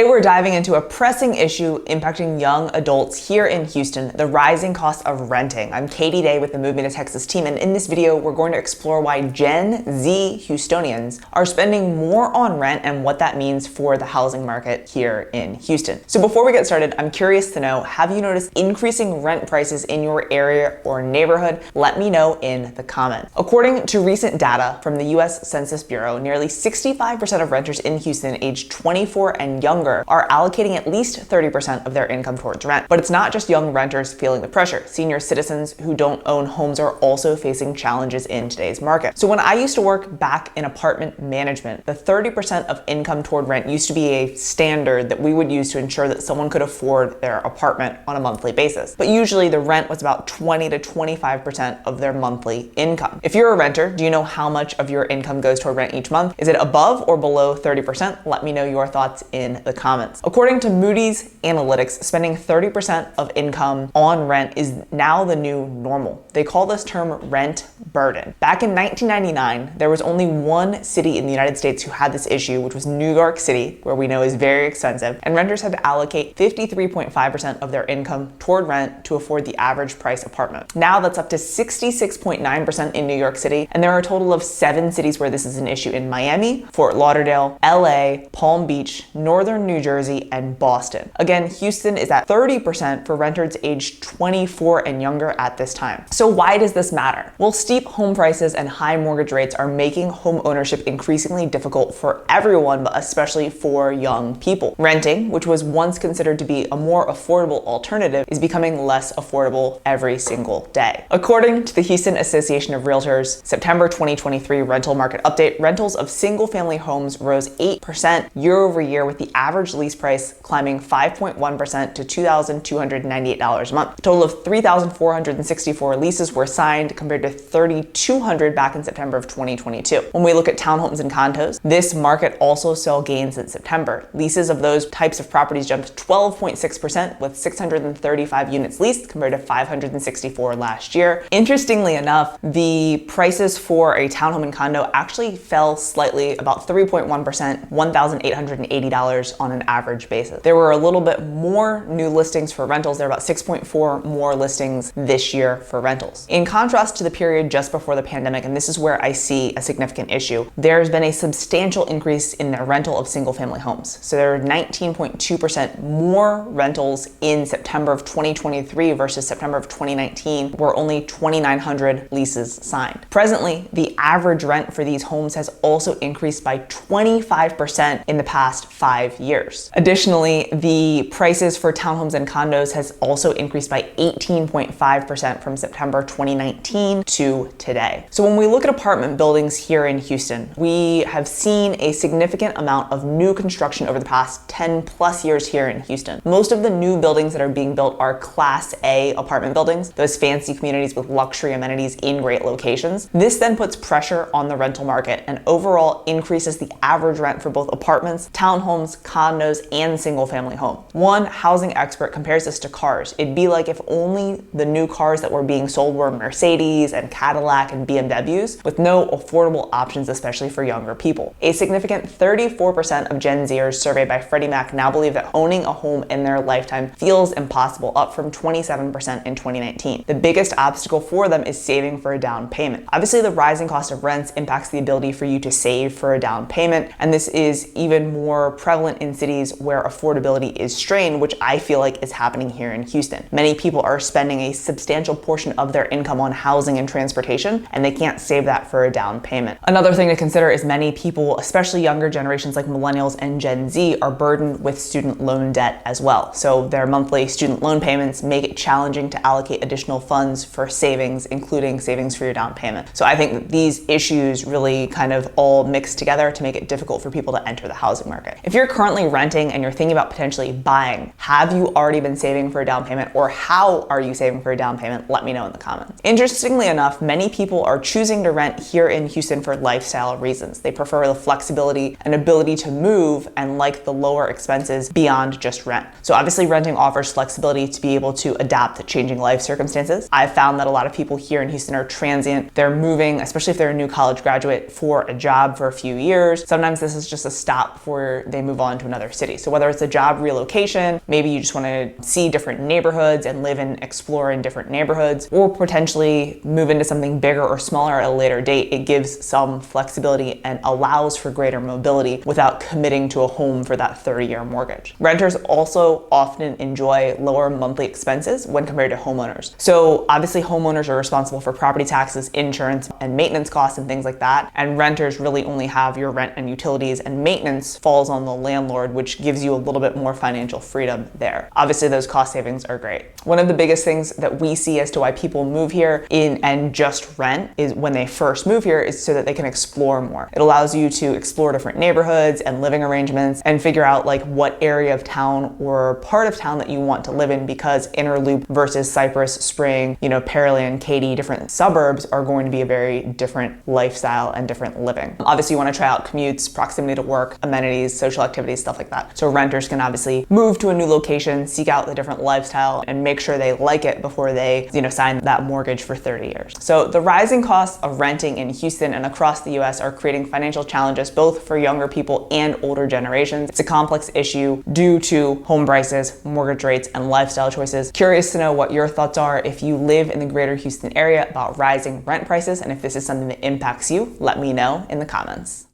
Today we're diving into a pressing issue impacting young adults here in Houston, the rising cost of renting. I'm Katie Day with the MOVEMETOTX Team, and in this video we're going to explore why Gen Z Houstonians are spending more on rent and what that means for the housing market here in Houston. So before we get started, I'm curious to know, have you noticed increasing rent prices in your area or neighborhood? Let me know in the comments. According to recent data from the US Census Bureau, nearly 65% of renters in Houston aged 24 and younger are allocating at least 30% of their income towards rent. But it's not just young renters feeling the pressure. Senior citizens who don't own homes are also facing challenges in today's market. So when I used to work back in apartment management, the 30% of income toward rent used to be a standard that we would use to ensure that someone could afford their apartment on a monthly basis. But usually the rent was about 20 to 25% of their monthly income. If you're a renter, do you know how much of your income goes toward rent each month? Is it above or below 30%? Let me know your thoughts in the comments. According to Moody's Analytics, spending 30% of income on rent is now the new normal. They call this term rent burden. Back in 1999, there was only one city in the United States who had this issue, which was New York City, where we know is very expensive, and renters had to allocate 53.5% of their income toward rent to afford the average price apartment. Now that's up to 66.9% in New York City, and there are a total of 7 cities where this is an issue: in Miami, Fort Lauderdale, LA, Palm Beach, Northern New Jersey, and Boston. Again, Houston is at 30% for renters aged 24 and younger at this time. So why does this matter? Well, steep home prices and high mortgage rates are making home ownership increasingly difficult for everyone, but especially for young people. Renting, which was once considered to be a more affordable alternative, is becoming less affordable every single day. According to the Houston Association of Realtors September 2023 rental market update, rentals of single-family homes rose 8% year over year, with the average lease price climbing 5.1% to $2,298 a month. A total of 3,464 leases were signed compared to 3,200 back in September of 2022. When we look at townhomes and condos, this market also saw gains in September. Leases of those types of properties jumped 12.6%, with 635 units leased compared to 564 last year. Interestingly enough, the prices for a townhome and condo actually fell slightly, about 3.1%, $1,880 on an average basis. There were a little bit more new listings for rentals. There are about 6.4 more listings this year for rentals. In contrast to the period just before the pandemic, and this is where I see a significant issue, there's been a substantial increase in the rental of single-family homes. So there are 19.2% more rentals in September of 2023 versus September of 2019, where only 2,900 leases signed. Presently, the average rent for these homes has also increased by 25% in the past 5 years. Additionally, the prices for townhomes and condos has also increased by 18.5% from September 2019 to today. So when we look at apartment buildings here in Houston, we have seen a significant amount of new construction over the past 10 plus years here in Houston. Most of the new buildings that are being built are Class A apartment buildings, those fancy communities with luxury amenities in great locations. This then puts pressure on the rental market and overall increases the average rent for both apartments, townhomes, condos, and single-family home. One housing expert compares this to cars. It'd be like if only the new cars that were being sold were Mercedes and Cadillac and BMWs, with no affordable options, especially for younger people. A significant 34% of Gen Zers surveyed by Freddie Mac now believe that owning a home in their lifetime feels impossible, up from 27% in 2019. The biggest obstacle for them is saving for a down payment. Obviously, the rising cost of rents impacts the ability for you to save for a down payment, and this is even more prevalent in cities where affordability is strained, which I feel like is happening here in Houston. Many people are spending a substantial portion of their income on housing and transportation, and they can't save that for a down payment. Another thing to consider is many people, especially younger generations like millennials and Gen Z, are burdened with student loan debt as well. So their monthly student loan payments make it challenging to allocate additional funds for savings, including savings for your down payment. So I think that these issues really kind of all mix together to make it difficult for people to enter the housing market. If you're currently renting and you're thinking about potentially buying, have you already been saving for a down payment, or how are you saving for a down payment? Let me know in the comments. Interestingly enough, many people are choosing to rent here in Houston for lifestyle reasons. They prefer the flexibility and ability to move and like the lower expenses beyond just rent. So obviously renting offers flexibility to be able to adapt to changing life circumstances. I've found that a lot of people here in Houston are transient. They're moving, especially if they're a new college graduate, for a job for a few years. Sometimes this is just a stop before they move on to another city. So whether it's a job relocation, maybe you just want to see different neighborhoods and live and explore in different neighborhoods, or potentially move into something bigger or smaller at a later date, it gives some flexibility and allows for greater mobility without committing to a home for that 30-year mortgage. Renters also often enjoy lower monthly expenses when compared to homeowners. So obviously homeowners are responsible for property taxes, insurance, and maintenance costs and things like that. And renters really only have your rent and utilities, and maintenance falls on the landlord, which gives you a little bit more financial freedom there. Obviously those cost savings are great. One of the biggest things that we see as to why people move here and just rent is when they first move here is so that they can explore more. It allows you to explore different neighborhoods and living arrangements and figure out like what area of town or part of town that you want to live in, because Inner Loop versus Cypress, Spring, Pearland, Katy, different suburbs are going to be a very different lifestyle and different living. Obviously you want to try out commutes, proximity to work, amenities, social activities, stuff like that. So renters can obviously move to a new location, seek out the different lifestyle, and make sure they like it before they, sign that mortgage for 30 years. So the rising costs of renting in Houston and across the US are creating financial challenges both for younger people and older generations. It's a complex issue due to home prices, mortgage rates, and lifestyle choices. Curious to know what your thoughts are if you live in the greater Houston area about rising rent prices, and if this is something that impacts you, let me know in the comments.